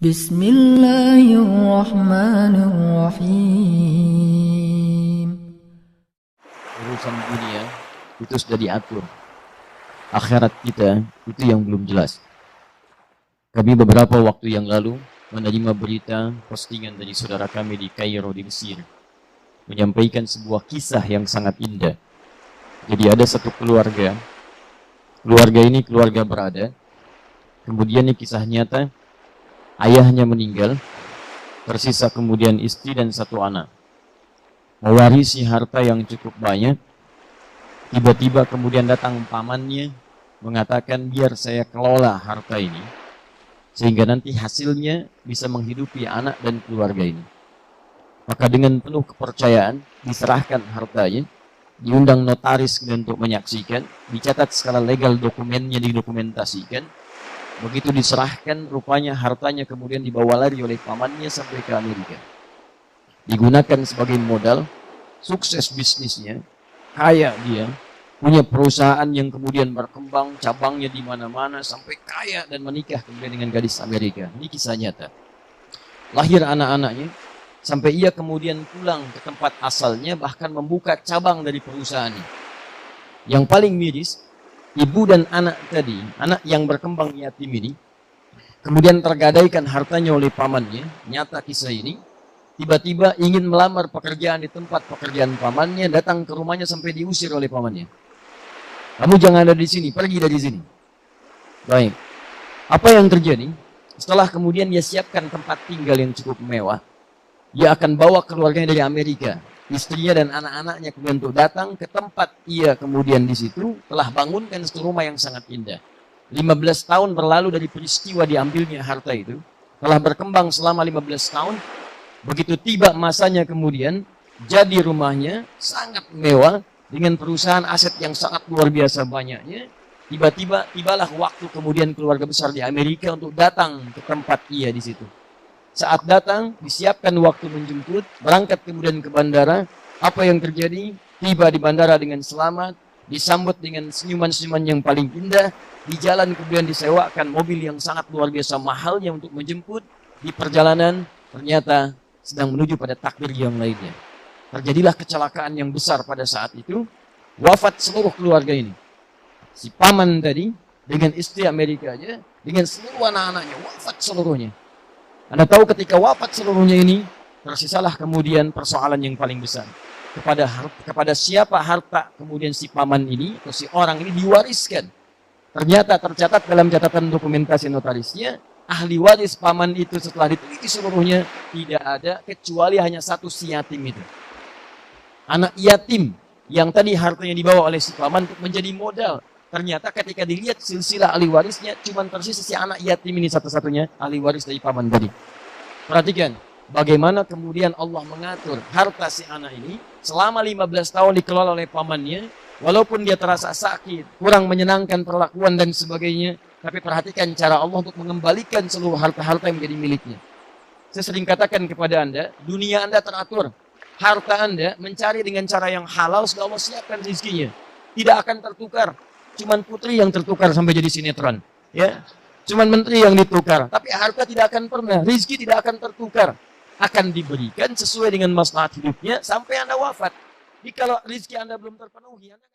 Bismillahirrahmanirrahim. Urusan dunia itu sudah diatur. Akhirat kita itu yang belum jelas. Kami beberapa waktu yang lalu menerima berita postingan dari saudara kami di Kairo di Mesir, menyampaikan sebuah kisah yang sangat indah. Jadi ada satu keluarga ini keluarga berada. Kemudian ini kisah nyata, ayahnya meninggal, tersisa kemudian istri dan satu anak. Mewarisi harta yang cukup banyak. Tiba-tiba kemudian datang pamannya mengatakan, biar saya kelola harta ini sehingga nanti hasilnya bisa menghidupi anak dan keluarga ini. Maka dengan penuh kepercayaan diserahkan hartanya, diundang notaris untuk menyaksikan, dicatat secara legal dokumennya, didokumentasikan. Begitu diserahkan, rupanya hartanya kemudian dibawa lari oleh pamannya sampai ke Amerika. Digunakan sebagai modal, sukses bisnisnya, kaya dia, punya perusahaan yang kemudian berkembang, cabangnya di mana-mana, sampai kaya dan menikah kemudian dengan gadis Amerika. Ini kisah nyata. Lahir anak-anaknya, sampai ia kemudian pulang ke tempat asalnya, bahkan membuka cabang dari perusahaannya. Yang paling miris, ibu dan anak tadi, anak yang berkembang yatim ini, kemudian tergadaikan hartanya oleh pamannya. Nyata kisah ini. Tiba-tiba ingin melamar pekerjaan di tempat pekerjaan pamannya, datang ke rumahnya sampai diusir oleh pamannya. Kamu jangan ada di sini, pergi dari sini. Baik. Apa yang terjadi? Setelah kemudian dia siapkan tempat tinggal yang cukup mewah, dia akan bawa keluarganya dari Amerika, istrinya dan anak-anaknya kemudian untuk datang ke tempat ia kemudian di situ telah bangunkan satu rumah yang sangat indah. 15 tahun berlalu dari peristiwa diambilnya harta itu, telah berkembang selama 15 tahun. Begitu tiba masanya kemudian jadi rumahnya sangat mewah dengan perusahaan aset yang sangat luar biasa banyaknya. Tibalah waktu kemudian keluarga besar di Amerika untuk datang ke tempat ia di situ. Saat datang disiapkan waktu menjemput, berangkat kemudian ke bandara. Apa yang terjadi? Tiba di bandara dengan selamat, disambut dengan senyuman-senyuman yang paling indah. Di jalan kemudian disewakan mobil yang sangat luar biasa mahalnya untuk menjemput. Di perjalanan ternyata sedang menuju pada takdir yang lainnya. Terjadilah kecelakaan yang besar pada saat itu. Wafat seluruh keluarga ini. Si paman tadi dengan istri Amerikanya, dengan seluruh anak-anaknya, wafat seluruhnya. Anda tahu ketika wafat seluruhnya ini, tersisalah kemudian persoalan yang paling besar. Kepada siapa harta kemudian si paman ini, atau si orang ini diwariskan. Ternyata tercatat dalam catatan dokumentasi notarisnya, ahli waris paman itu setelah diteliti seluruhnya tidak ada kecuali hanya satu si yatim itu. Anak yatim yang tadi hartanya dibawa oleh si paman untuk menjadi modal. Ternyata ketika dilihat silsilah ahli warisnya cuma tersisa si anak yatim ini satu-satunya ahli waris dari paman tadi. Perhatikan bagaimana kemudian Allah mengatur harta si anak ini selama 15 tahun dikelola oleh pamannya. Walaupun dia terasa sakit, kurang menyenangkan perlakuan dan sebagainya, tapi perhatikan cara Allah untuk mengembalikan seluruh harta-harta yang menjadi miliknya. Saya sering katakan kepada Anda, dunia Anda teratur. Harta Anda mencari dengan cara yang halal, sudah Allah siapkan rezekinya. Tidak akan tertukar. Cuman putri yang tertukar sampai jadi sinetron. Ya, cuman menteri yang ditukar. Tapi harta tidak akan pernah, rezeki tidak akan tertukar. Akan diberikan sesuai dengan maslahat hidupnya sampai Anda wafat. Jadi kalau rezeki Anda belum terpenuhi, Anda